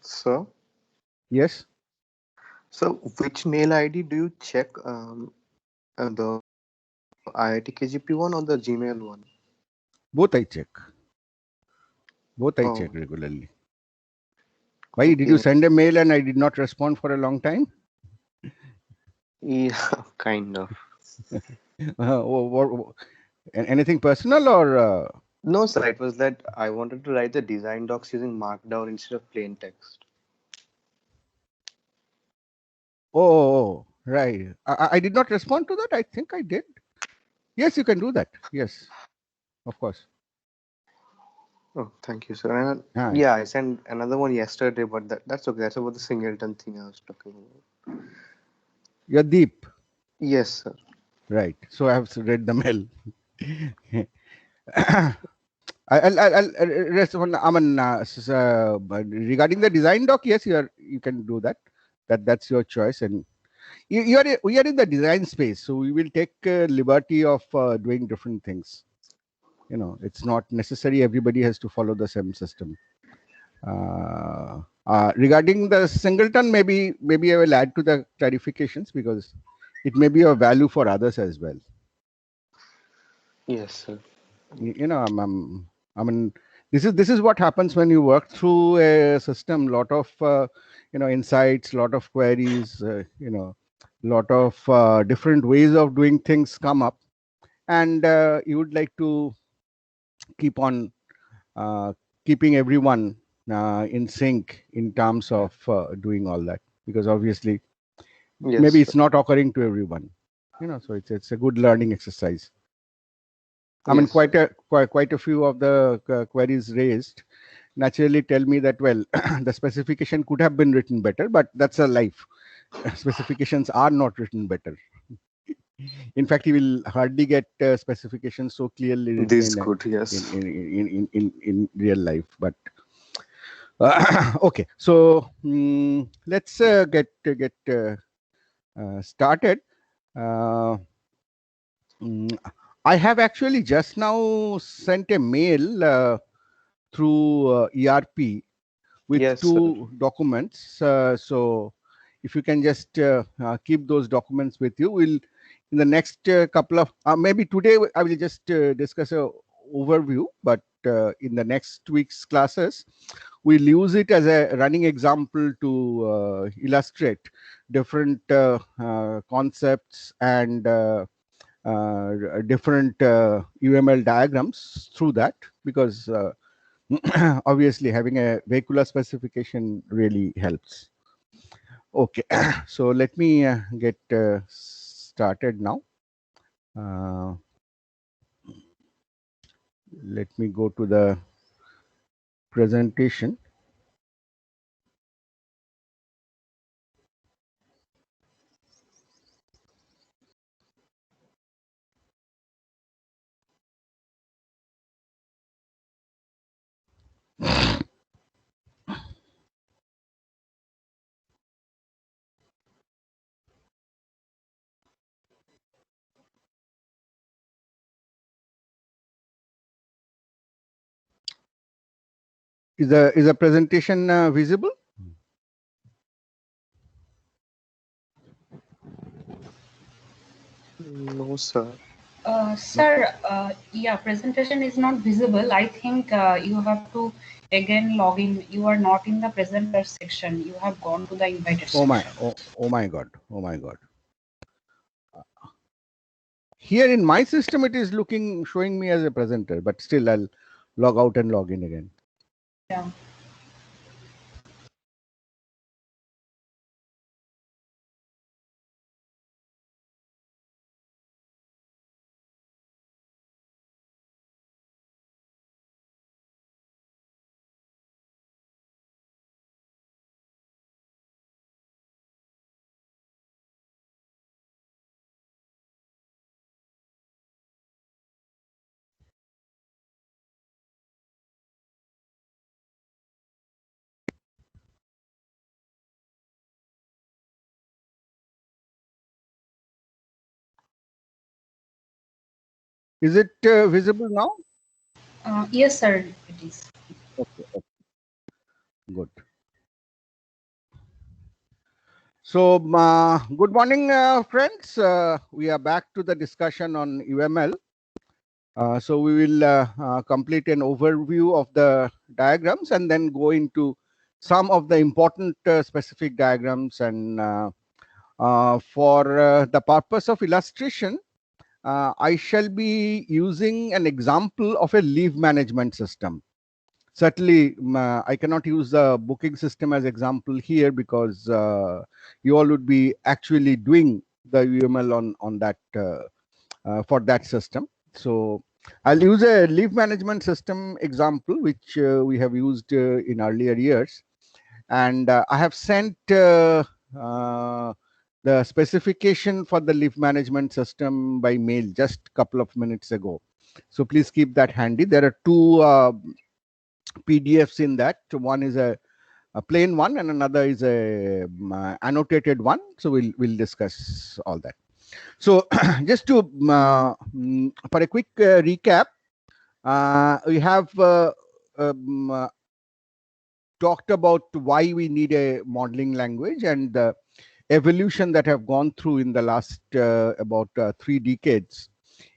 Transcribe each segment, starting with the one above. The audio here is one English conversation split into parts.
So, Yes, so which mail ID do you check? The IIT KGP one or the Gmail one? both I check. Both I check Oh, regularly. Why did you okay. send a mail and I did not respond for a long time? Yeah, kind of. Anything personal or? No, sir. It was that I wanted to write the design docs using Markdown instead of plain text. Right. I did not respond to that. I think I did. Yes, you can do that. Yes, of course. Oh, thank you, sir. And Ah, yeah, I sent another one yesterday, but that's okay. That's about the singleton thing I was talking about. you're deep. Yes, sir. Right. So I have read the mail. I'll rest on. I mean, but regarding the design doc, yes, you can do that. That's your choice, and we are in the design space, so we will take liberty of doing different things. It's not necessary everybody has to follow the same system. Regarding the singleton, maybe I will add to the clarifications because it may be of value for others as well. Yes, sir. You know, I mean, this is what happens when you work through a system. Lot of insights, lot of queries, lot of different ways of doing things come up, and you would like to keep on uh, keeping everyone in sync in terms of doing all that, because obviously Yes, maybe sir. it's not occurring to everyone. So it's a good learning exercise. I mean, Yes, sir. quite a few of the queries raised naturally tell me that, well, the specification could have been written better, but that's a life. Specifications are not written better. In fact, you will hardly get specifications so clearly written This in good. Yes. in real life. But okay, so let's get started. Uh, mm, I have actually just now sent a mail through ERP with Yes, sir. two documents. So if you can just keep those documents with you, we'll in the next couple of maybe today I will just discuss a overview, but in the next week's classes we'll use it as a running example to illustrate different concepts and different UML diagrams through that, because obviously having a vehicular specification really helps. Okay, so let me get started now. Uh, Let me go to the presentation. Is the presentation visible? No, sir. No. Sir, yeah, presentation is not visible. I think you have to again log in. You are not in the presenter section. You have gone to the invited section. Oh my God. Oh my God. Here in my system, it is showing me as a presenter, but still I'll log out and log in again. Yeah. Is it visible now? Yes, sir, it is. Okay, okay, good. So, good morning, friends. We are back to the discussion on UML. So we will complete an overview of the diagrams and then go into some of the important specific diagrams. And for the purpose of illustration, I shall be using an example of a leave management system. Certainly, I cannot use the booking system as example here because you all would be actually doing the UML on that for that system. So I'll use a leave management system example, which we have used in earlier years. And I have sent the specification for the leave management system by mail just a couple of minutes ago. So please keep that handy. There are two PDFs in that. One is a plain one and another is a annotated one. So we'll discuss all that. So just to for a quick recap, we have talked about why we need a modeling language and the evolution that have gone through in the last about 3 decades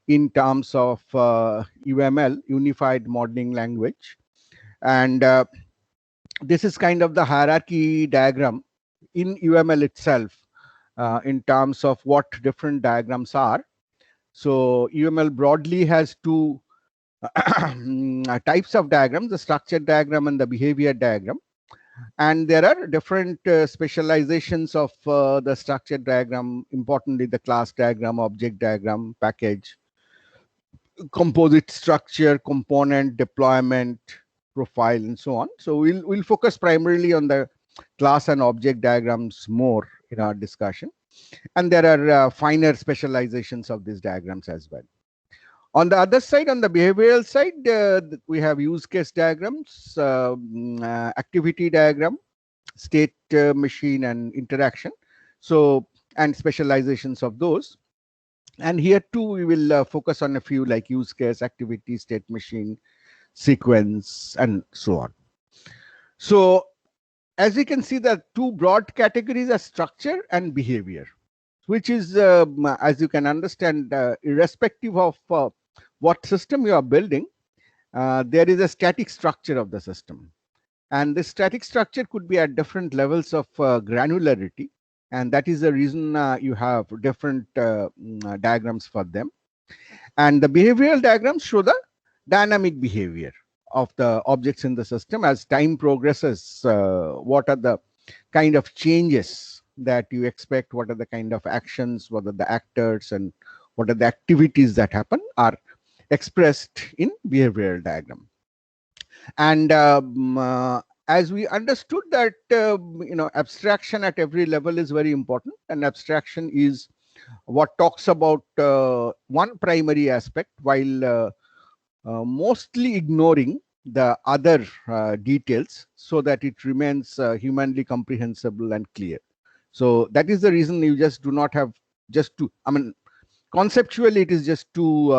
in terms of UML, Unified Modeling Language. And this is kind of the hierarchy diagram in UML itself in terms of what different diagrams are. So UML broadly has two types of diagrams, the structure diagram and the behavior diagram. And there are different specializations of the structure diagram, importantly the class diagram, object diagram, package, composite structure, component, deployment, profile, and so on. So we'll focus primarily on the class and object diagrams more in our discussion. And there are finer specializations of these diagrams as well. On the other side, on the behavioral side, we have use case diagrams, activity diagram, state machine, and interaction. So, and specializations of those. And here too, we will focus on a few like use case, activity, state machine, sequence, and so on. So, as you can see, the two broad categories are structure and behavior, which is, as you can understand, irrespective of what system you are building, there is a static structure of the system. And this static structure could be at different levels of granularity. And that is the reason you have different diagrams for them. And the behavioral diagrams show the dynamic behavior of the objects in the system as time progresses. What are the kind of changes that you expect? What are the kind of actions? What are the actors? And what are the activities that happen are expressed in behavioral diagram. And as we understood that abstraction at every level is very important, and abstraction is what talks about one primary aspect while mostly ignoring the other details so that it remains humanly comprehensible and clear. So that is the reason you just do not have just two, conceptually it is just two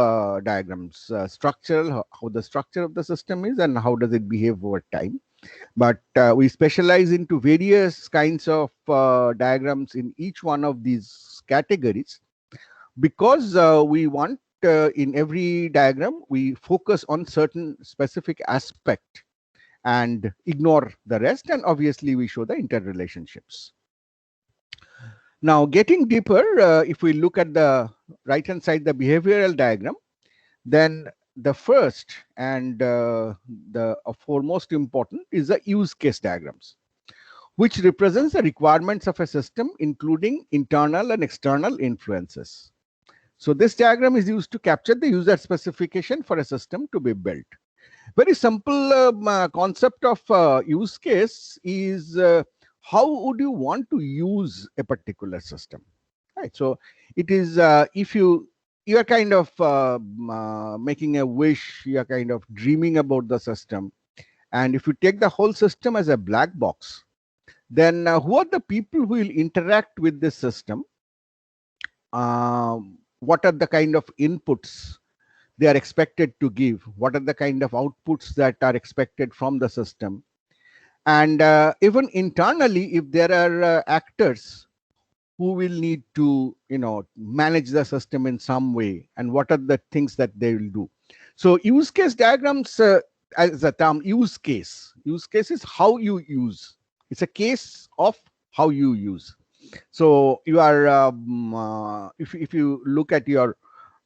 diagrams, structural, how the structure of the system is and how does it behave over time. But we specialize into various kinds of diagrams in each one of these categories because we want in every diagram, we focus on certain specific aspect and ignore the rest. And obviously, we show the interrelationships. Now, getting deeper, if we look at the right-hand side, the behavioral diagram, then the first and the foremost important is the use case diagrams, which represents the requirements of a system, including internal and external influences. So this diagram is used to capture the user specification for a system to be built. Very simple concept of use case is how would you want to use a particular system, right? So it is if you are kind of making a wish, you are kind of dreaming about the system, and if you take the whole system as a black box, then who are the people who will interact with this system? What are the kind of inputs they are expected to give? What are the kind of outputs that are expected from the system? And even internally, if there are actors who will need to, manage the system in some way, and what are the things that they will do. So use case diagrams, as a term, use case is how you use. It's a case of how you use. So you are, if you look at your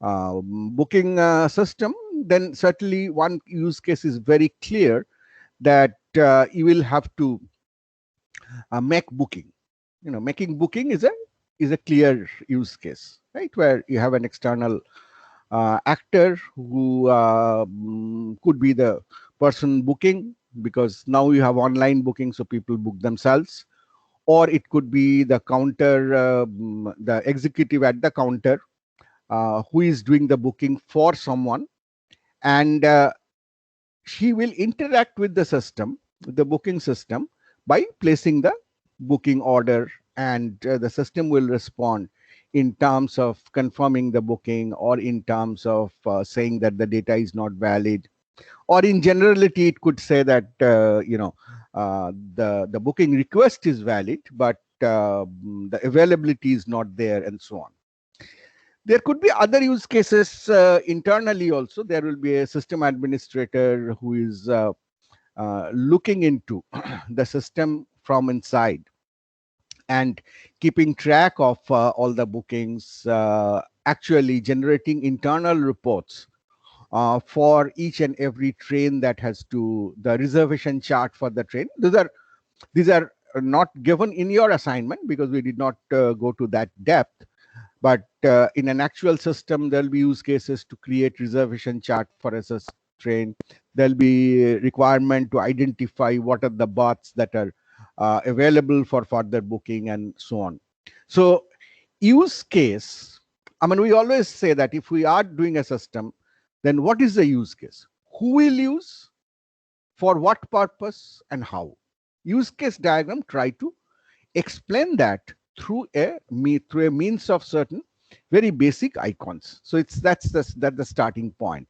booking system, then certainly one use case is very clear, that you will have to make booking. Making booking is a clear use case, right? Where you have an external actor who could be the person booking, because now you have online booking, so people book themselves. Or it could be the counter, the executive at the counter, who is doing the booking for someone, and she will interact with the system, the booking system, by placing the booking order, and the system will respond in terms of confirming the booking, or in terms of saying that the data is not valid, or in generality it could say that the booking request is valid, but the availability is not there, and so on. There could be other use cases internally also. There will be a system administrator who is looking into the system from inside and keeping track of all the bookings, actually generating internal reports for each and every train that has to, the reservation chart for the train. These are not given in your assignment, because we did not go to that depth. But in an actual system, there'll be use cases to create reservation chart for a train. There'll be a requirement to identify what are the berths that are available for further booking, and so on. So use case, we always say that if we are doing a system, then what is the use case? Who will use, for what purpose, and how? Use case diagram try to explain that through a means of certain very basic icons. So that's the starting point.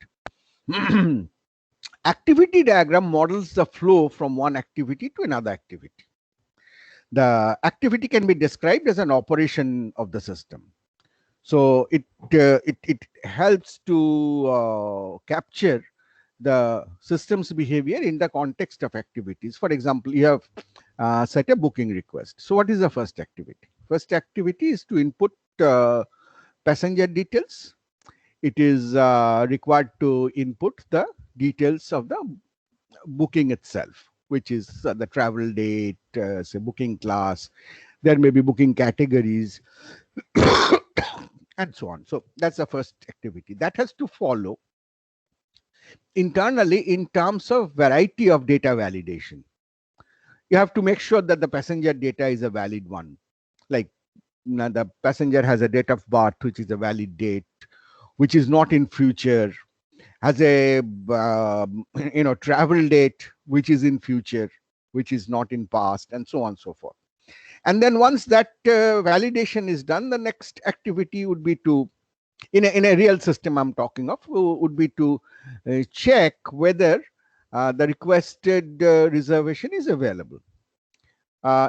Activity diagram models the flow from one activity to another activity. The activity can be described as an operation of the system. So it helps to capture the system's behavior in the context of activities. For example, you have set a booking request. So what is the first activity? First activity is to input passenger details. It is required to input the details of the booking itself, which is the travel date, say booking class. There may be booking categories, and so on. So that's the first activity. That has to follow internally in terms of variety of data validation. You have to make sure that the passenger data is a valid one. Like the passenger has a date of birth, which is a valid date, which is not in future, has a travel date, which is in future, which is not in past, and so on and so forth. And then once that validation is done, the next activity would be to, in a real system I'm talking of, would be to check whether the requested reservation is available.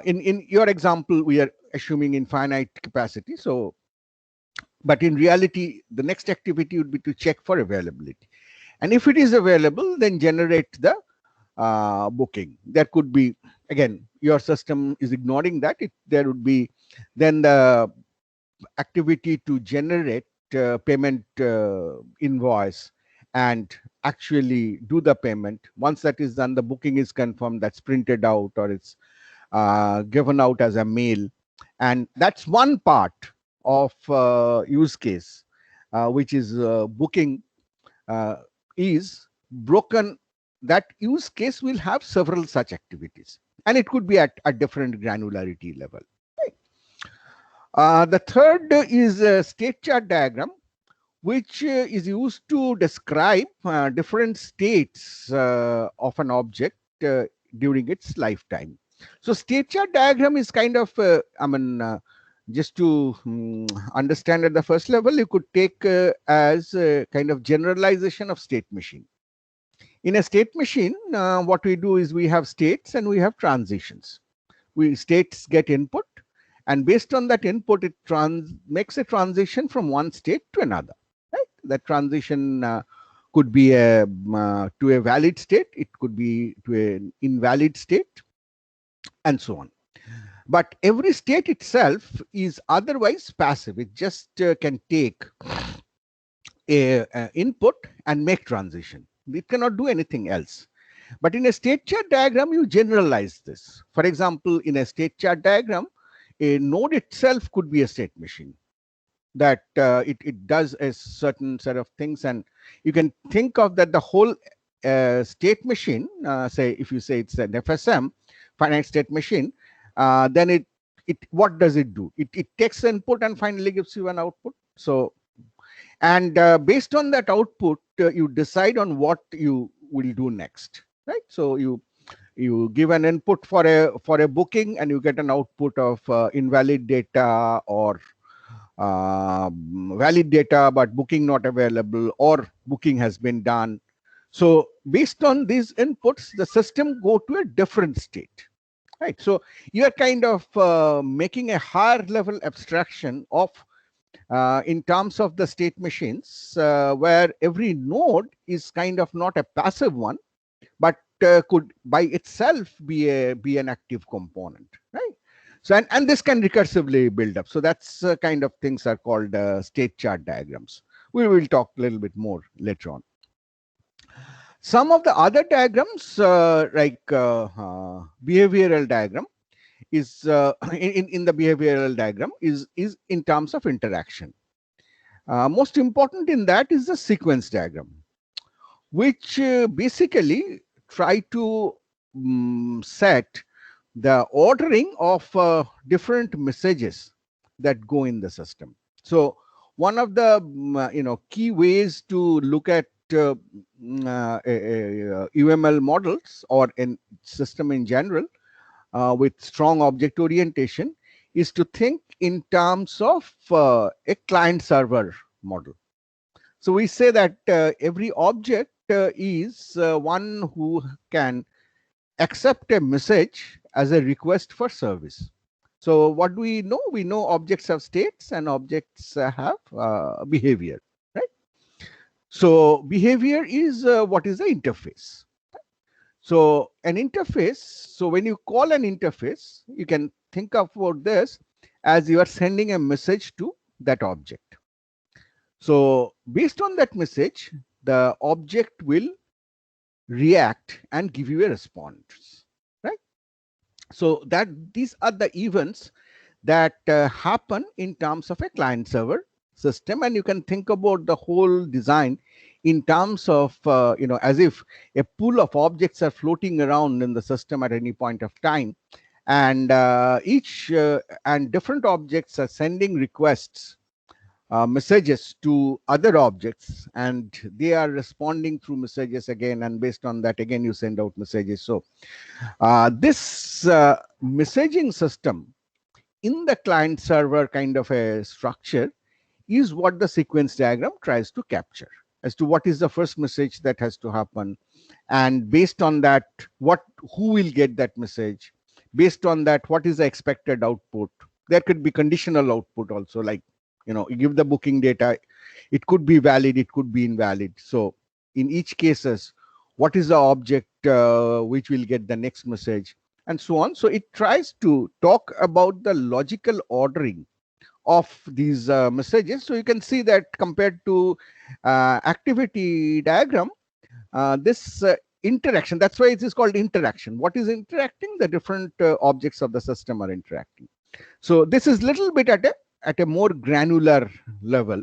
In your example, we are assuming infinite capacity. So, but in reality, the next activity would be to check for availability. And if it is available, then generate the booking. There could be, again, your system is ignoring that. There would be then the activity to generate payment invoice and actually do the payment. Once that is done, the booking is confirmed, that's printed out, or it's given out as a mail. And that's one part of use case, which is booking is broken. That use case will have several such activities, and it could be at a different granularity level. The third is a state chart diagram, which is used to describe different states of an object during its lifetime. So state chart diagram is kind of, just to understand at the first level, you could take as a kind of generalization of state machine. In a state machine, what we do is we have states and we have transitions. States get input, And based on that input, it makes a transition from one state to another. Right? That transition could be to a valid state, it could be to an invalid state, and so on. But every state itself is otherwise passive. It just can take a input and make transition. It cannot do anything else. But in a state chart diagram, you generalize this. For example, in a state chart diagram, a node itself could be a state machine that it does a certain set of things, and you can think of that the whole state machine, say if you say it's an FSM, finite state machine, then it what does it do? It takes input and finally gives you an output. So, and based on that output, you decide on what you will do next, right? So you give an input for a booking, and you get an output of invalid data or valid data but booking not available, or booking has been done. So based on these inputs, the system go to a different state, right? So you are kind of making a higher level abstraction of in terms of the state machines, where every node is kind of not a passive one, but could by itself be an active component, right? So and this can recursively build up. So that's kind of things are called state chart diagrams. We will talk a little bit more later on. Some of the other diagrams, like behavioral diagram, is in the behavioral diagram is in terms of interaction. Most important in that is the sequence diagram, which basically try to set the ordering of different messages that go in the system. So one of the key ways to look at UML models or in system in general with strong object orientation is to think in terms of a client-server model. So we say that every object is one who can accept a message as a request for service. So what do we know? We know objects have states and objects have behavior, right? So behavior is what is the interface. So an interface, so when you call an interface, you can think about this as you are sending a message to that object. So based on that message, the object will react and give you a response, right? So that these are the events that happen in terms of a client server system, and you can think about the whole design in terms of as if a pool of objects are floating around in the system at any point of time, and each and different objects are sending requests, messages to other objects, and they are responding through messages again, and based on that again you send out messages. So this messaging system in the client server kind of a structure is what the sequence diagram tries to capture as to what is the first message that has to happen, and based on that who will get that message, based on that what is the expected output. There could be conditional output also, like you give the booking data, it could be valid, it could be invalid. So in each cases, what is the object which will get the next message, and so on. So it tries to talk about the logical ordering of these messages. So you can see that compared to activity diagram, this interaction, that's why it is called interaction. What is interacting? The different objects of the system are interacting. So this is little bit at a more granular level,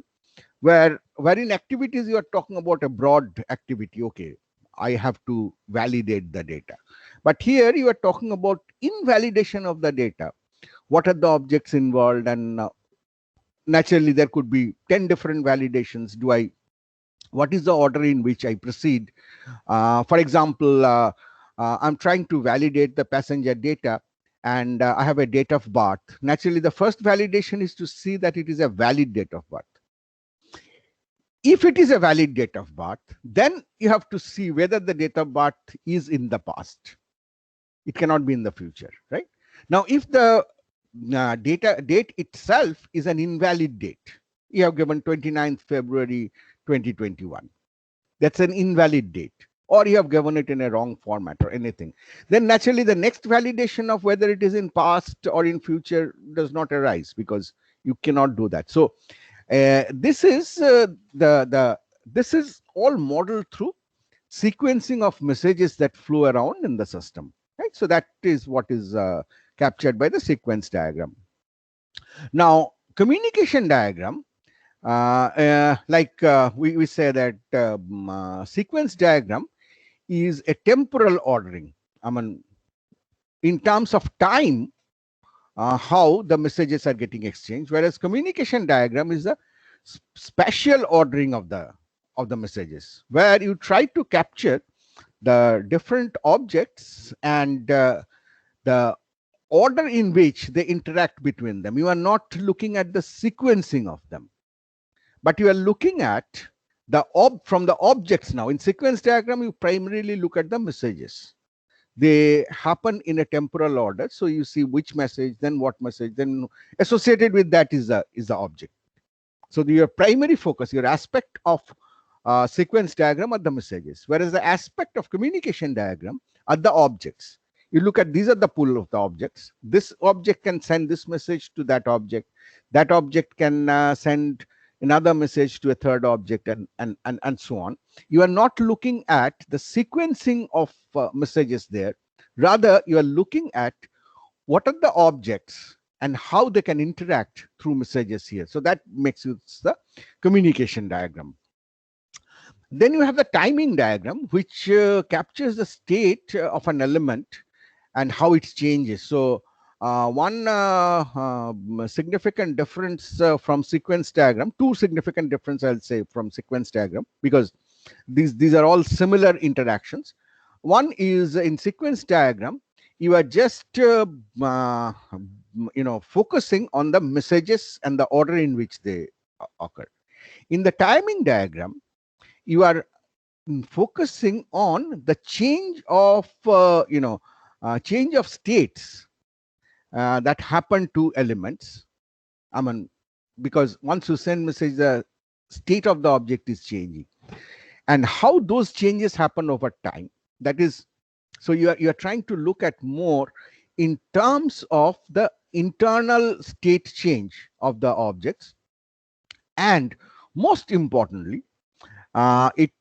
where in activities you are talking about a broad activity. Okay, I have to validate the data, but here you are talking about invalidation of the data. What are the objects involved? And naturally there could be 10 different validations. What is the order in which I proceed? For example, I'm trying to validate the passenger data, and I have a date of birth. Naturally, the first validation is to see that it is a valid date of birth. If it is a valid date of birth, then you have to see whether the date of birth is in the past. It cannot be in the future, right? Now, if the date itself is an invalid date. You have given 29th February 2021. That's an invalid date. Or you have given it in a wrong format or anything. Then naturally the next validation of whether it is in past or in future does not arise, because you cannot do that. So this is this is all modeled through sequencing of messages that flow around in the system, right? So that is what is captured by the sequence diagram. Now, communication diagram, we say that sequence diagram is a temporal ordering. I mean, in terms of time, how the messages are getting exchanged, whereas communication diagram is a spatial ordering of the messages, where you try to capture the different objects and the order in which they interact between them. You are not looking at the sequencing of them, but you are looking at from the objects. Now in sequence diagram, you primarily look at the messages. They happen in a temporal order, so you see which message, then what message, then associated with that is the object. So your primary focus, your aspect of sequence diagram are the messages, whereas the aspect of communication diagram are the objects. You look at, these are the pool of the objects. This object can send this message to that object. That object can send another message to a third object, and so on. You are not looking at the sequencing of messages there. Rather, you are looking at what are the objects and how they can interact through messages here. So that makes it the communication diagram. Then you have the timing diagram, which captures the state of an element and how it changes. So one significant difference from sequence diagram, two significant difference I'll say from sequence diagram, because these are all similar interactions. One is in sequence diagram, you are just focusing on the messages and the order in which they occur. In the timing diagram, you are focusing on the change of change of states that happen to elements. I mean, because once you send message, the state of the object is changing, and how those changes happen over time. That is, so you are trying to look at more in terms of the internal state change of the objects, and most importantly, it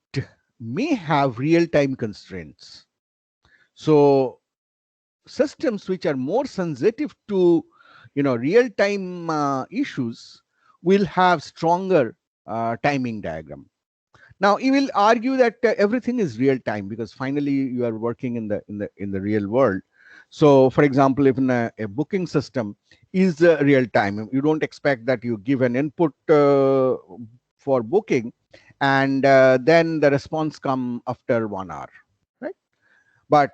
may have real-time constraints. So systems which are more sensitive to real-time issues will have stronger timing diagram. Now you will argue that everything is real time, because finally you are working in the real world. So for example, if in a booking system is real time, you don't expect that you give an input for booking and then the response come after 1 hour, right? But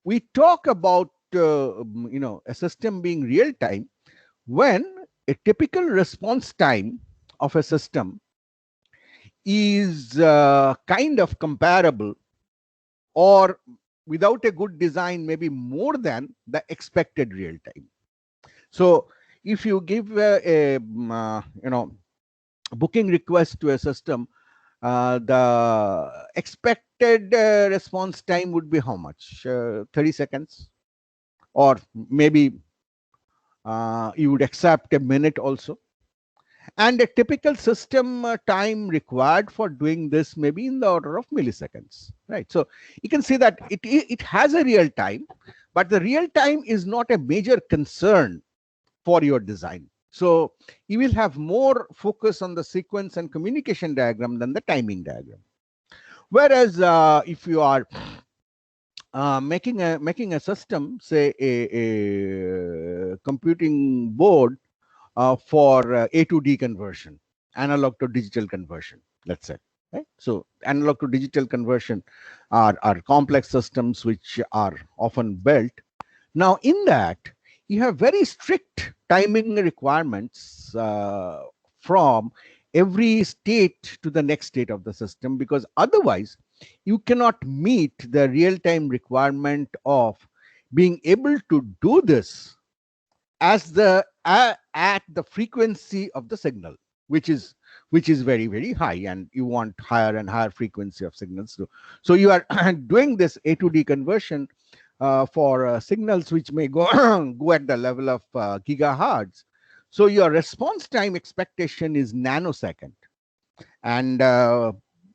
we talk about a system being real time when a typical response time of a system is kind of comparable, or without a good design, maybe more than the expected real time. So if you give a booking request to a system, the expected response time would be how much? 30 seconds, or maybe you would accept a minute also. And a typical system time required for doing this may be in the order of milliseconds, right? So you can see that it has a real time, but the real time is not a major concern for your design. So you will have more focus on the sequence and communication diagram than the timing diagram. Whereas if you are making a system, say a computing board for A to D conversion, analog to digital conversion, let's say, right? So analog to digital conversion are complex systems which are often built. Now in that, you have very strict timing requirements from every state to the next state of the system, because otherwise you cannot meet the real-time requirement of being able to do this as the at the frequency of the signal, which is very, very high, and you want higher and higher frequency of signals. So you are doing this A to D conversion for signals which may go go at the level of gigahertz. So your response time expectation is nanosecond, and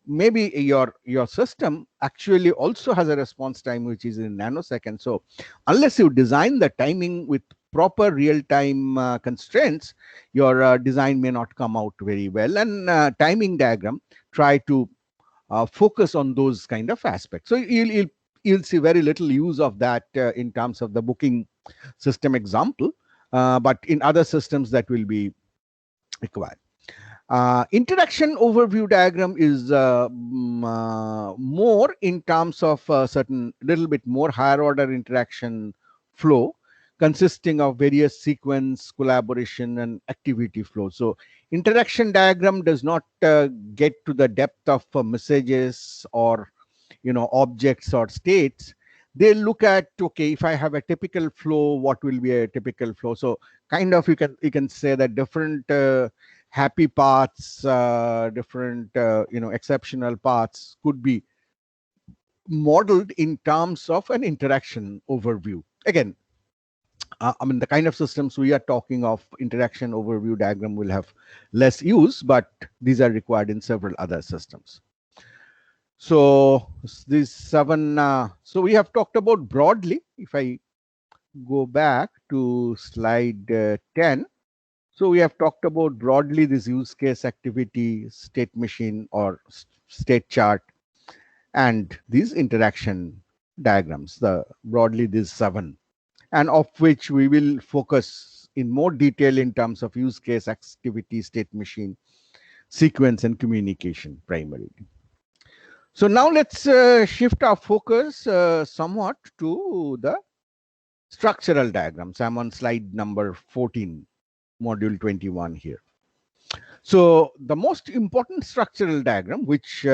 maybe your system actually also has a response time which is in nanoseconds. So unless you design the timing with proper real-time constraints, your design may not come out very well. And timing diagram try to focus on those kind of aspects. So you'll see very little use of that in terms of the booking system example, but in other systems that will be required. Interaction overview diagram is more in terms of certain little bit more higher order interaction flow consisting of various sequence, collaboration, and activity flow. So interaction diagram does not get to the depth of messages or objects or states. They look at, okay, if I have a typical flow, what will be a typical flow? So kind of you can say that different happy paths, different exceptional paths could be modeled in terms of an interaction overview. Again, I mean, the kind of systems we are talking of, interaction overview diagram will have less use, but these are required in several other systems. So these 7, so we have talked about broadly. If I go back to slide 10, so we have talked about broadly this use case, activity, state machine or state chart, and these interaction diagrams, broadly these 7, and of which we will focus in more detail in terms of use case, activity, state machine, sequence, and communication primarily. So now let's shift our focus somewhat to the structural diagrams. I'm on slide number 14, module 21 here. So the most important structural diagram, which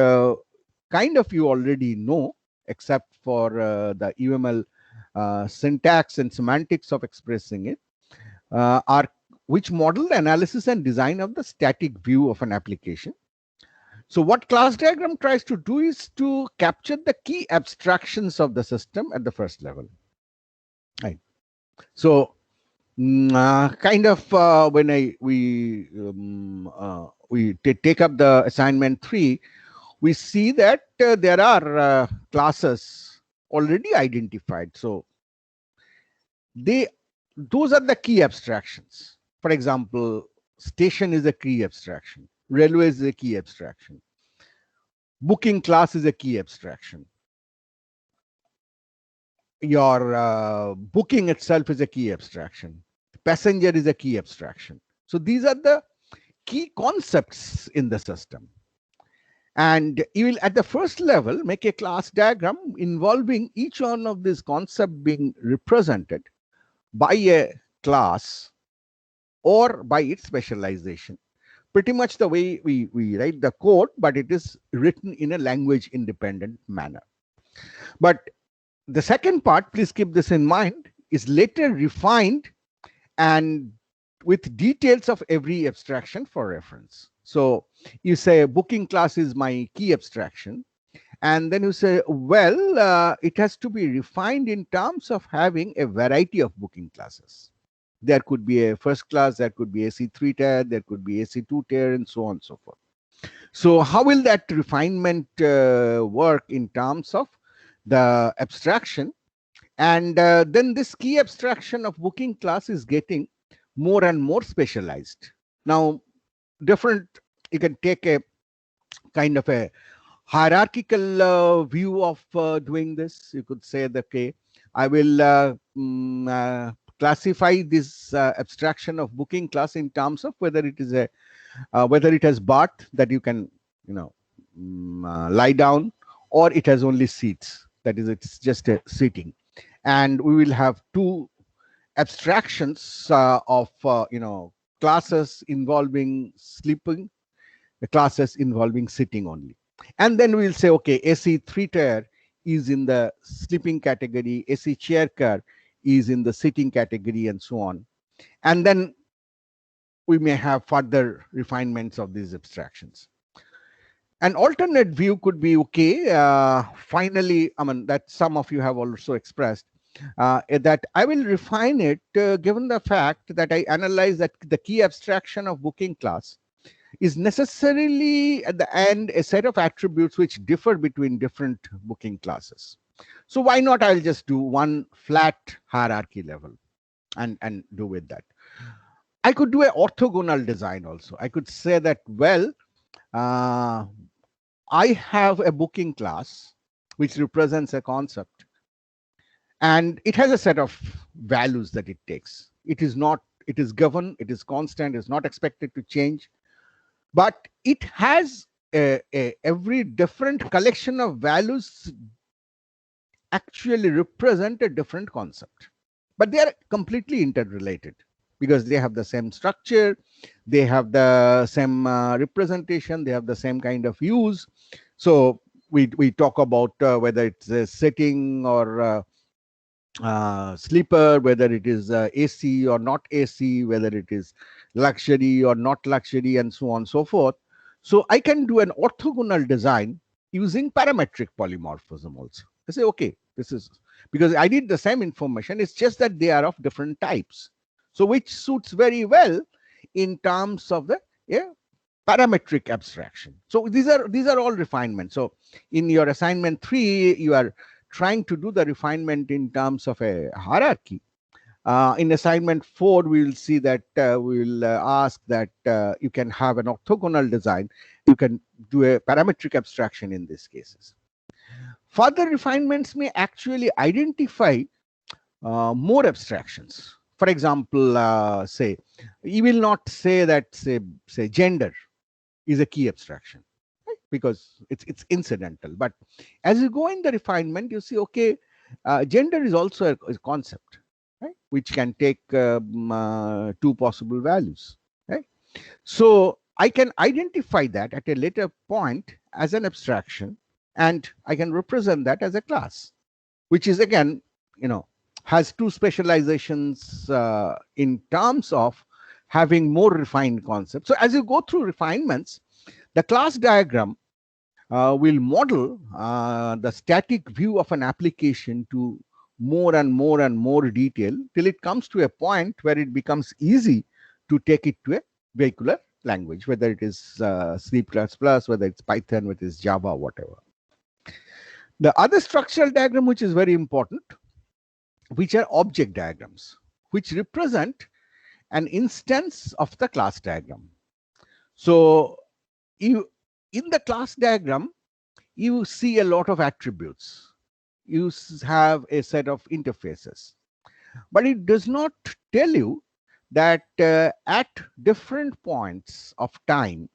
kind of you already know, except for the UML syntax and semantics of expressing it, are which model the analysis and design of the static view of an application. So what class diagram tries to do is to capture the key abstractions of the system at the first level. Right. So kind of when we take up the assignment 3, we see that there are classes already identified. So those are the key abstractions. For example, station is a key abstraction. Railway is a key abstraction. Booking class is a key abstraction. Your booking itself is a key abstraction. Passenger is a key abstraction. So these are the key concepts in the system. And you will, at the first level, make a class diagram involving each one of these concepts being represented by a class or by its specialization. Pretty much the way we write the code, but it is written in a language independent manner. But the second part, please keep this in mind, is later refined and with details of every abstraction for reference. So you say a booking class is my key abstraction, and then you say, well, it has to be refined in terms of having a variety of booking classes. There could be a first class, there could be AC3 tier, there could be AC2 tier, and so on and so forth. So how will that refinement work in terms of the abstraction? And then this key abstraction of booking class is getting more and more specialized. Now, you can take a kind of a hierarchical view of doing this. You could say that, okay, I will classify this abstraction of booking class in terms of whether it is whether it has bath that you can lie down, or it has only seats, that is, it's just a seating. And we will have 2 abstractions of classes involving sleeping, the classes involving sitting only. And then we'll say, okay, AC3 tier is in the sleeping category, AC chair car is in the sitting category, and so on. And then we may have further refinements of these abstractions. An alternate view could be, okay, finally, I mean, that some of you have also expressed, that I will refine it given the fact that I analyze that the key abstraction of booking class is necessarily at the end a set of attributes which differ between different booking classes. So why not I'll just do one flat hierarchy level and do with that. I could do an orthogonal design also. I could say that, well, I have a booking class which represents a concept, and it has a set of values that it takes. It is governed, it is constant, it's not expected to change, but it has every different collection of values actually represent a different concept, but they are completely interrelated because they have the same structure, they have the same representation, they have the same kind of use. So we talk about whether it's a sitting or sleeper, whether it is AC or not AC, whether it is luxury or not luxury, and so on and so forth. So I can do an orthogonal design using parametric polymorphism also. I say, okay, this is because I need the same information, it's just that they are of different types. So which suits very well in terms of the parametric abstraction. So these are all refinements. So in your assignment 3, you are trying to do the refinement in terms of a hierarchy. In assignment 4, we will see that we will ask that you can have an orthogonal design. You can do a parametric abstraction in these cases. Further refinements may actually identify more abstractions. For example, say, you will not say that, say gender is a key abstraction, right? Because it's incidental. But as you go in the refinement, you see, okay, gender is also a concept, right, which can take 2 possible values, right? So I can identify that at a later point as an abstraction, and I can represent that as a class, which is again, has 2 specializations in terms of having more refined concepts. So as you go through refinements, the class diagram will model the static view of an application to more and more and more detail till it comes to a point where it becomes easy to take it to a vehicular language, whether it is C++, whether it's Python, whether it's Java, whatever. The other structural diagram which is very important, which are object diagrams, which represent an instance of the class diagram. So in the class diagram, you see a lot of attributes. You have a set of interfaces, but it does not tell you that at different points of time,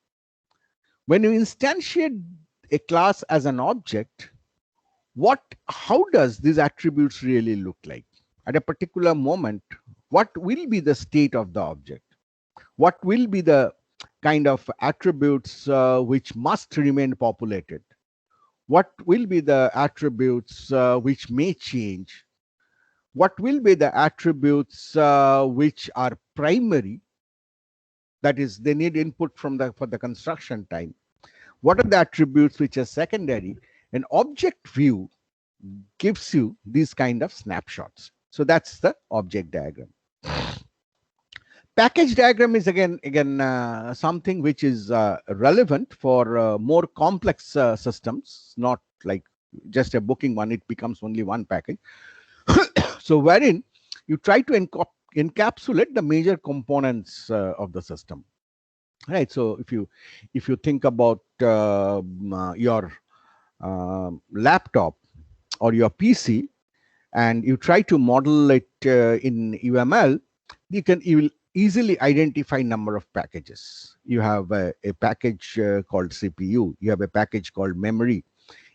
when you instantiate a class as an object, how does these attributes really look like? At a particular moment, what will be the state of the object? What will be the kind of attributes which must remain populated? What will be the attributes which may change? What will be the attributes which are primary? That is, they need input for the construction time. What are the attributes which are secondary? An object view gives you these kind of snapshots. So that's the object diagram. Package diagram is again something which is relevant for more complex systems, not like just a booking one, it becomes only one package. So wherein you try to encapsulate the major components of the system, right? So if you think about your laptop or your PC, and you try to model it in UML, you will easily identify number of packages. You have a package called CPU, you have a package called memory,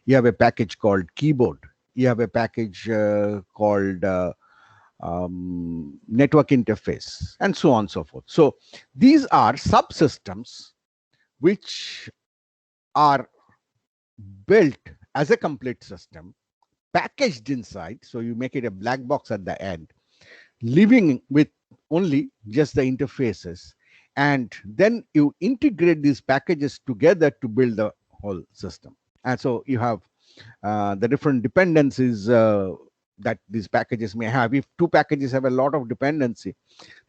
you have a package called keyboard, you have a package called network interface, and so on and so forth. So these are subsystems which are built as a complete system, packaged inside, so you make it a black box at the end, living with only just the interfaces, and then you integrate these packages together to build the whole system. And so you have the different dependencies that these packages may have. If two packages have a lot of dependency,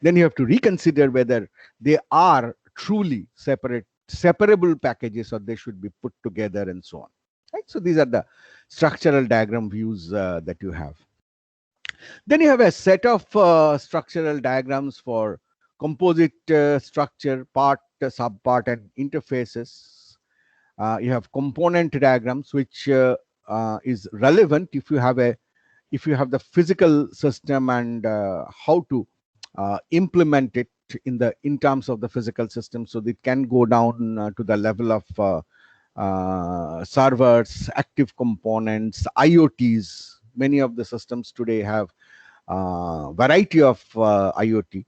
then you have to reconsider whether they are truly separable packages, or they should be put together, and so on. Right? So these are the structural diagram views that you have. Then you have a set of structural diagrams for composite structure, part, subpart, and interfaces. You have component diagrams, which is relevant if you have the physical system, and how to implement it in terms of the physical system, so that it can go down to the level of servers, active components, IoTs. Many of the systems today have variety of IoT,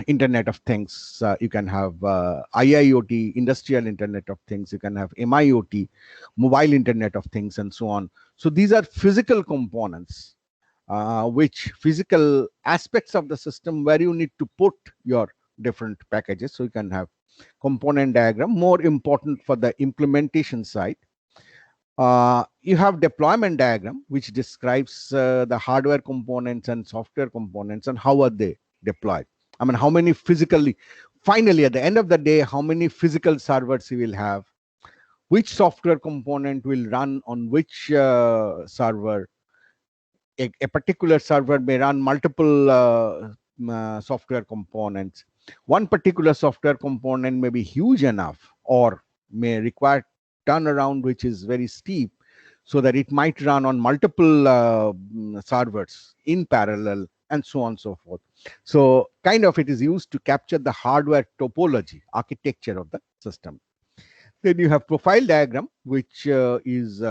Internet of Things. You can have IIoT, Industrial Internet of Things. You can have MIoT, Mobile Internet of Things, and so on. So these are physical components, which physical aspects of the system where you need to put your different packages. So you can have component diagram, more important for the implementation side. You have deployment diagram, which describes the hardware components and software components and how are they deployed. I mean, how many finally, at the end of the day, how many physical servers you will have, which software component will run on which server. A particular server may run multiple software components. One particular software component may be huge enough, or may require turnaround which is very steep, so that it might run on multiple servers in parallel, and so on and so forth. So kind of it is used to capture the hardware topology, architecture of the system. Then you have profile diagram, which is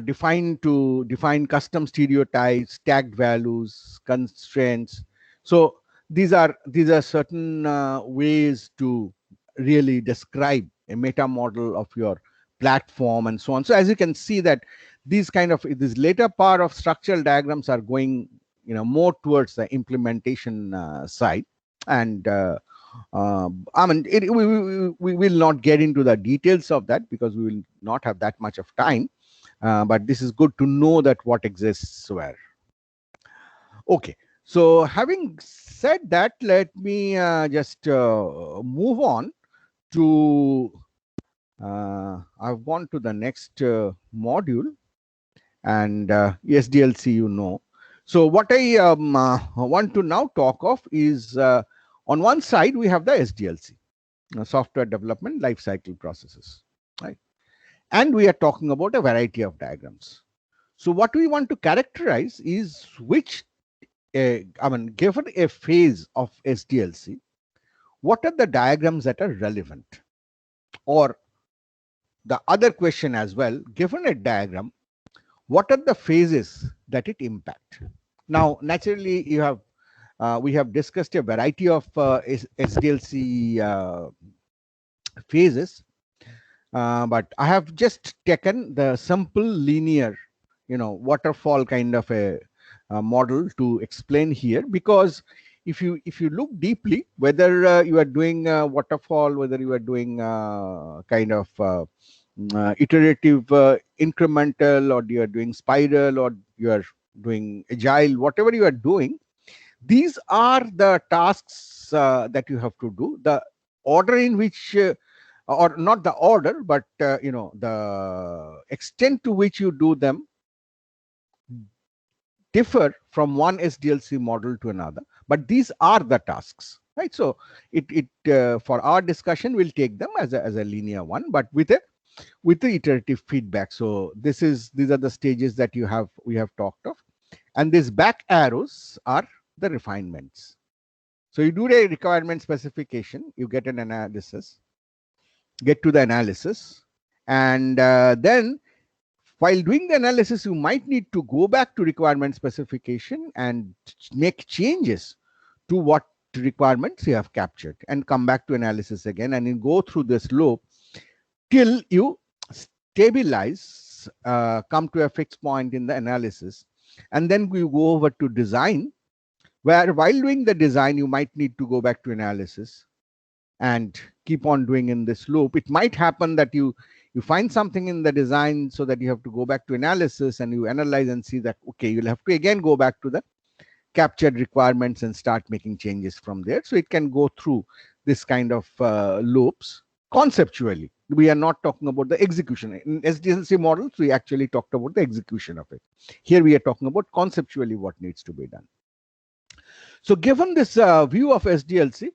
defined to define custom stereotypes, tagged values, constraints. So these are certain ways to really describe a meta model of your platform, and so on. So as you can see that this later part of structural diagrams are going more towards the implementation side. And I mean, we will not get into the details of that because we will not have that much of time. But this is good to know that what exists where. Okay, so having said that, let me just move on to, I've gone to the next module, and SDLC, So what I want to now talk of is, on one side, we have the SDLC, software development lifecycle processes, right? And we are talking about a variety of diagrams. So what we want to characterize is which, given a phase of SDLC, what are the diagrams that are relevant? Or the other question as well, given a diagram, what are the phases that it impact? Now, naturally, we have discussed a variety of SDLC phases. But I have just taken the simple linear, waterfall kind of a model to explain here, because if you look deeply, whether you are doing waterfall, whether you are doing kind of iterative incremental, or you are doing spiral, or you are doing agile, whatever you are doing, these are the tasks that you have to do. The order in which or not the order, but the extent to which you do them differ from one SDLC model to another, but these are the tasks, right? So it for our discussion, we'll take them as a linear one, but with the iterative feedback. So these are the stages that we have talked of, and these back arrows are the refinements. So you do a requirement specification, you get an analysis, get to the analysis, and then while doing the analysis, you might need to go back to requirement specification and make changes to what requirements you have captured, and come back to analysis again, and you go through this loop till you stabilize, come to a fixed point in the analysis, and then we go over to design, where while doing the design, you might need to go back to analysis and keep on doing in this loop. It might happen that you find something in the design so that you have to go back to analysis and you analyze and see that, okay, you'll have to again go back to the captured requirements and start making changes from there. So it can go through this kind of loops conceptually. We are not talking about the execution. In SDLC models, we actually talked about the execution of it. Here we are talking about conceptually what needs to be done. So given this view of SDLC,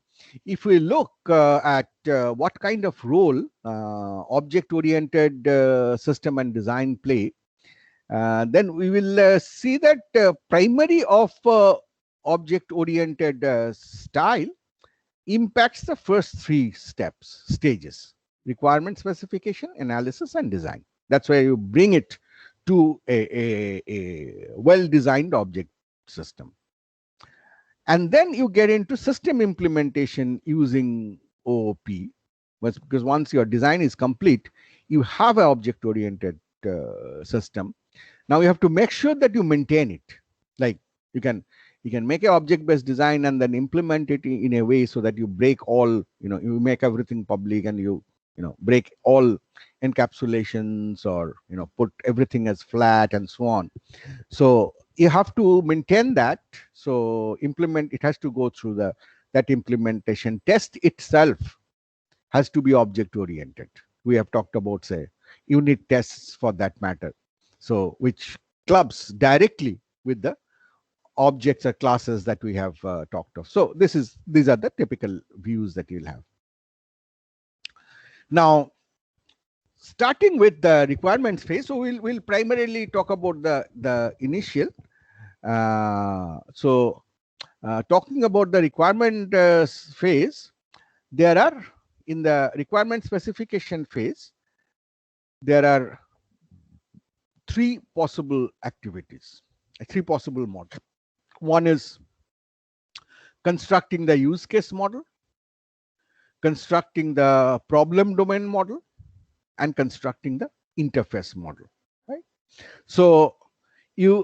if we look at what kind of role object-oriented system and design play, then we will see that primary of object-oriented style impacts the first three stages: requirement specification, analysis, and design. That's why you bring it to a well-designed object system. And then you get into system implementation using OOP, because once your design is complete, you have an object-oriented system. Now you have to make sure that you maintain it. Like you can make an object-based design and then implement it in a way so that you break all, you make everything public and you break all encapsulations, or put everything as flat and so on. So you have to maintain that. So it has to go through that implementation. Test itself has to be object oriented. We have talked about, say, unit tests for that matter. So which clubs directly with the objects or classes that we have talked of. So these are the typical views that you'll have. Now, starting with the requirements phase, so we'll primarily talk about the initial. Talking about the requirement phase, there are, in the requirement specification phase, there are three possible activities, three possible models. One is constructing the use case model, constructing the problem domain model, and constructing the interface model, right? So these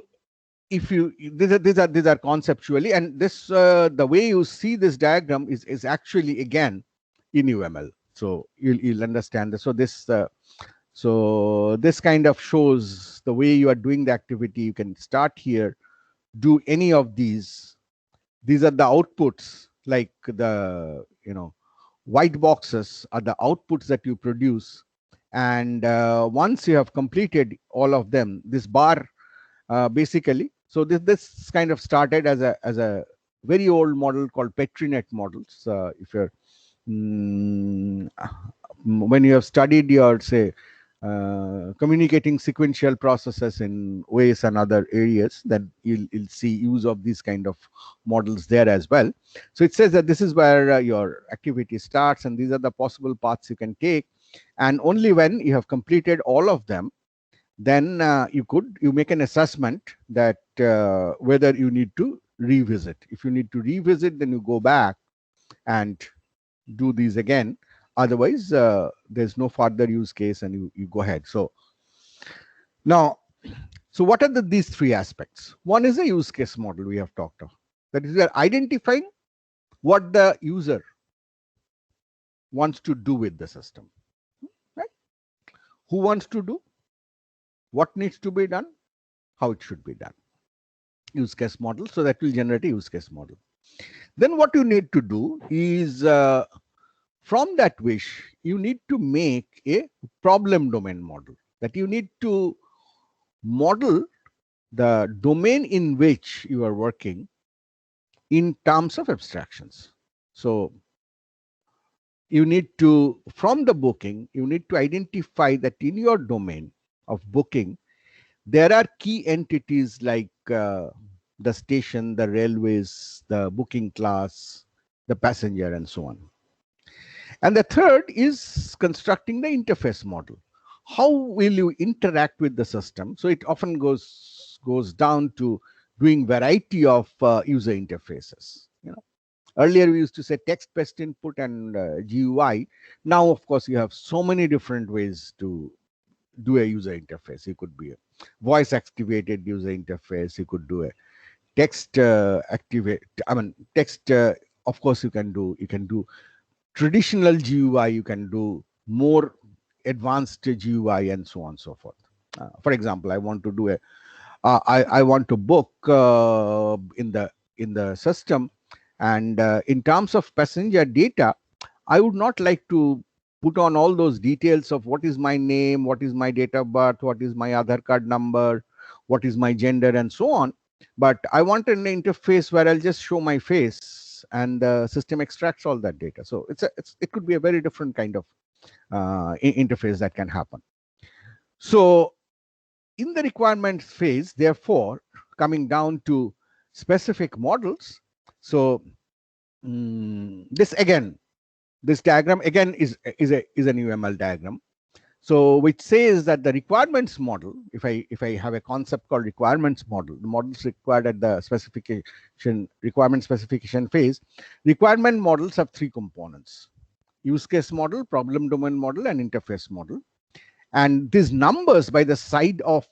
are conceptually, and this the way you see this diagram is actually again in UML. So you'll understand this. So this kind of shows the way you are doing the activity. You can start here, do any of these. These are the outputs, like the white boxes are the outputs that you produce. And once you have completed all of them, this bar basically, so this kind of started as a very old model called PetriNet models. If you're when you have studied your, say, communicating sequential processes in OS and other areas, then you'll see use of these kind of models there as well. So it says that this is where your activity starts, and these are the possible paths you can take. And only when you have completed all of them, then you make an assessment that whether you need to revisit. If you need to revisit, then you go back and do these again. Otherwise, there's no further use case, and you go ahead. So now, so what are these three aspects? One is the use case model we have talked of. That is, we are identifying what the user wants to do with the system, right? Who wants to do, what needs to be done, how it should be done. Use case model. So that will generate a use case model. Then what you need to do is, from that wish, you need to make a problem domain model. That you need to model the domain in which you are working in terms of abstractions. So you need to, from the booking, you need to identify that in your domain of booking, there are key entities like the station, the railways, the booking class, the passenger, and so on. And the third is constructing the interface model. How will you interact with the system? So it often goes down to doing variety of user interfaces. Earlier we used to say text-based input and GUI. Now, of course, you have so many different ways to do a user interface. It could be a voice-activated user interface. You could do a text activate. I mean, text. Of course, you can do traditional GUI. You can do more advanced GUI and so on and so forth. For example, I want to do I want to book in the system, and in terms of passenger data, I would not like to put on all those details of what is my name, what is my date of birth, what is my Aadhaar card number, what is my gender, and so on. But I want an interface where I'll just show my face, and the system extracts all that data. So it could be a very different kind of interface that can happen. So in the requirements phase, therefore, coming down to specific models. So this diagram again is an UML diagram. So which says that the requirements model, if I have a concept called requirements model, the models required at the requirement specification phase, requirement models have three components: use case model, problem domain model, and interface model. And these numbers by the side of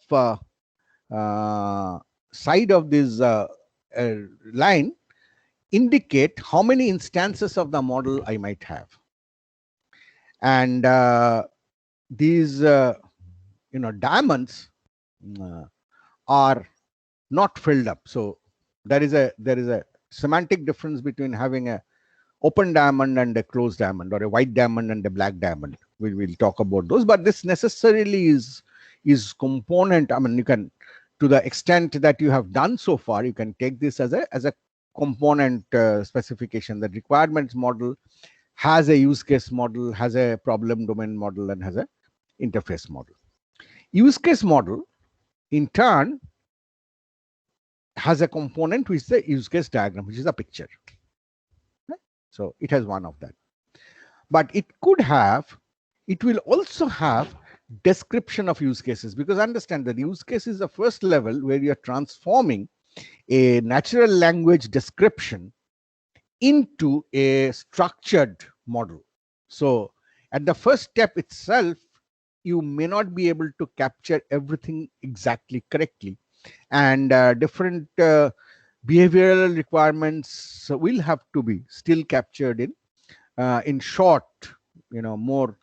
this line indicate how many instances of the model I might have. And these diamonds are not filled up. So there is a semantic difference between having a open diamond and a closed diamond, or a white diamond and a black diamond. We will talk about those, but this necessarily is component. I mean, you can, to the extent that you have done so far, you can take this as a component specification. The requirements model has a use case model, has a problem domain model, and has a interface model. Use case model, in turn, has a component which is the use case diagram, which is a picture. Right? So it has one of that. But it will also have description of use cases, because understand that use case is the first level where you are transforming a natural language description into a structured model. So at the first step itself, you may not be able to capture everything exactly correctly, and different behavioral requirements will have to be still captured in short, more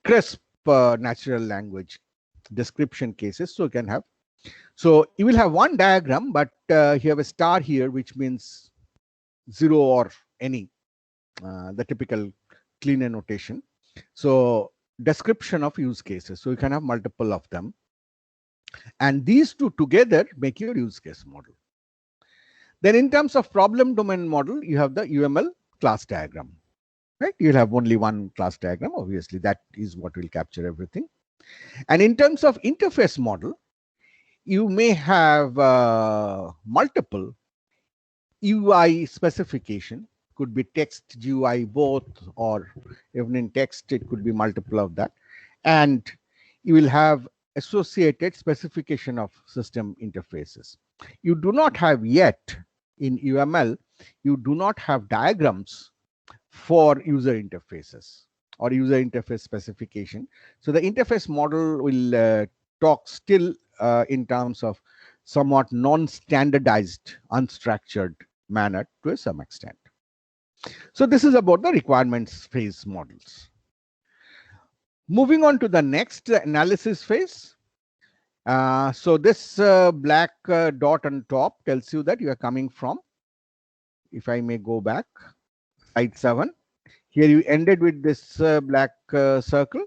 crisp natural language description cases. So you can have, so you will have one diagram, but you have a star here, which means 0 or any, the typical clean annotation. So description of use cases. So you can have multiple of them, and these two together make your use case model. Then in terms of problem domain model, you have the UML class diagram. Right? You'll have only one class diagram. Obviously, that is what will capture everything. And in terms of interface model, you may have multiple UI specification. Could be text, GUI, both, or even in text, it could be multiple of that. And you will have associated specification of system interfaces. You do not have yet in UML, you do not have diagrams for user interfaces or user interface specification. So the interface model will talk still in terms of somewhat non-standardized, unstructured manner to some extent. So this is about the requirements phase models. Moving on to the next analysis phase. So this black dot on top tells you that you are coming from, if I may go back, slide 7. Here you ended with this black circle.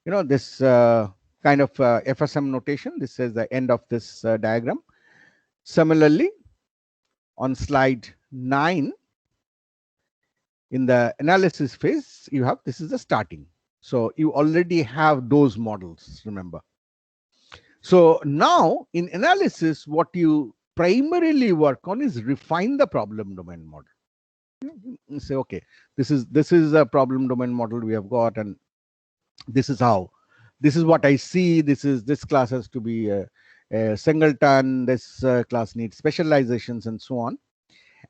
This kind of FSM notation. This is the end of this diagram. Similarly, on slide 9, in the analysis phase, you have, this is the starting. So you already have those models, remember. So now in analysis, what you primarily work on is refine the problem domain model. You say, okay, this is a problem domain model we have got, and this is what I see. This class has to be a singleton. This class needs specializations and so on.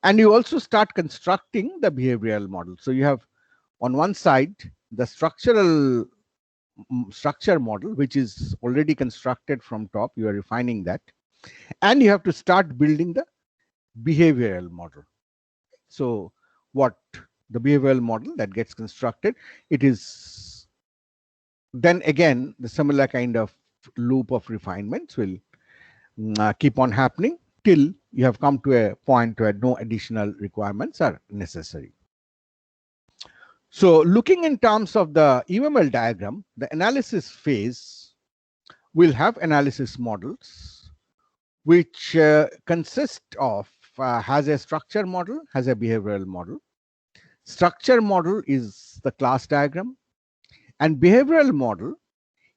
And you also start constructing the behavioral model. So you have on one side the structure model, which is already constructed from top. You are refining that. And you have to start building the behavioral model. So what the behavioral model that gets constructed, it is then again the similar kind of loop of refinements will keep on happening till you have come to a point where no additional requirements are necessary. So looking in terms of the UML diagram, the analysis phase will have analysis models which consist of has a structure model, has a behavioral model. Structure model is the class diagram, and behavioral model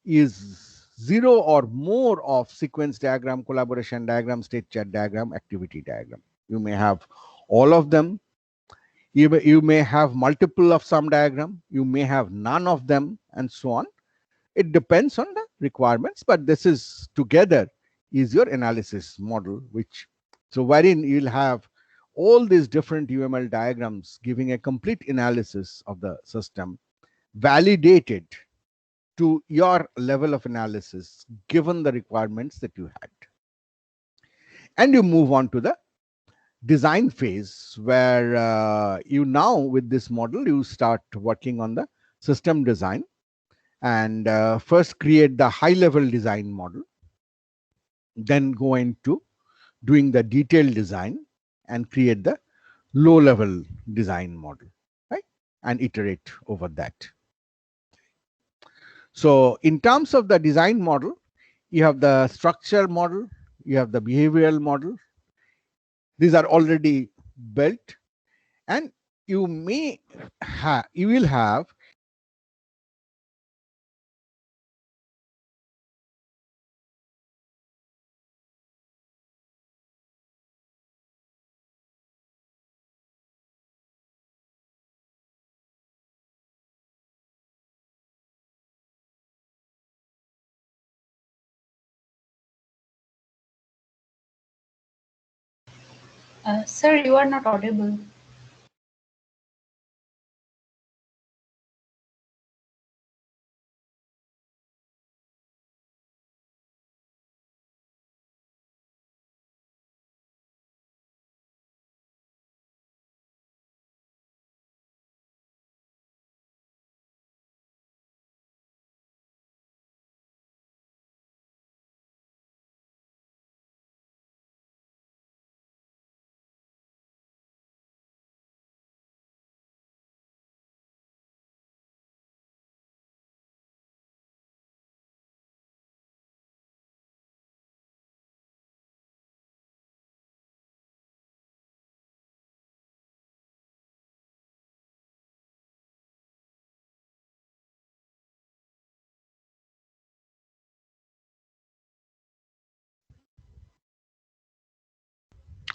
is 0 or more of sequence diagram, collaboration diagram, state chat diagram, activity diagram. You may have all of them. You may have multiple of some diagram. You may have none of them, and so on. It depends on the requirements, but this is together is your analysis model, which so wherein you'll have all these different UML diagrams giving a complete analysis of the system, validated to your level of analysis given the requirements that you had. And you move on to the design phase, where you now with this model you start working on the system design, and first create the high level design model, then go into doing the detailed design and create the low level design model, right, and iterate over that. So in terms of the design model, you have the structure model, you have the behavioral model. These are already built, and you will have Sir, you are not audible.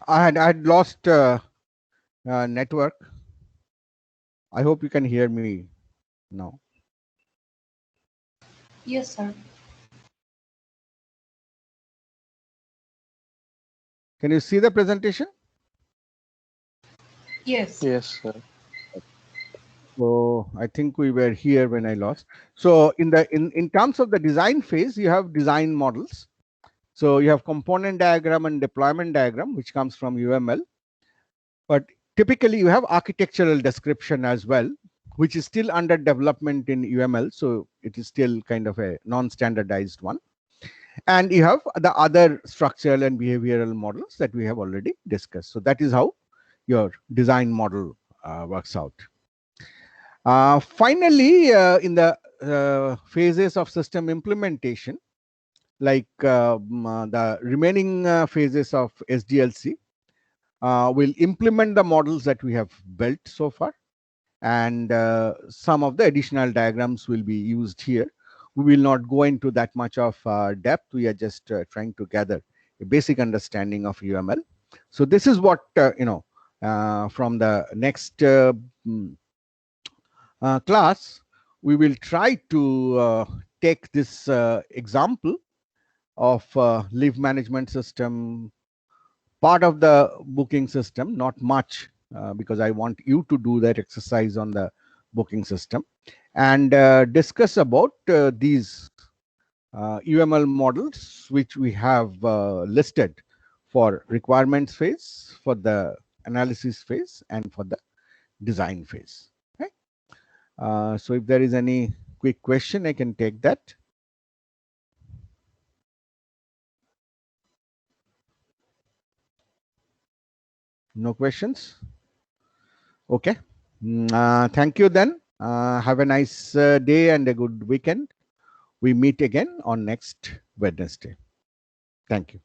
I had lost network. I hope you can hear me now. Yes, sir. Can you see the presentation? Yes. Yes, sir. So I think we were here when I lost. So in terms of the design phase, you have design models. So you have component diagram and deployment diagram, which comes from UML. But typically you have architectural description as well, which is still under development in UML. So it is still kind of a non-standardized one. And you have the other structural and behavioral models that we have already discussed. So that is how your design model works out. Finally, in the phases of system implementation, like the remaining phases of SDLC, will implement the models that we have built so far, and some of the additional diagrams will be used here. We will not go into that much of depth. We are just trying to gather a basic understanding of UML. So this is what from the next class, we will try to take this example of leave management system, part of the booking system, not much, because I want you to do that exercise on the booking system, and discuss about these UML models, which we have listed for requirements phase, for the analysis phase, and for the design phase. Okay? So if there is any quick question, I can take that. No questions? Okay. Thank you then. Have a nice day and a good weekend. We meet again on next Wednesday. Thank you.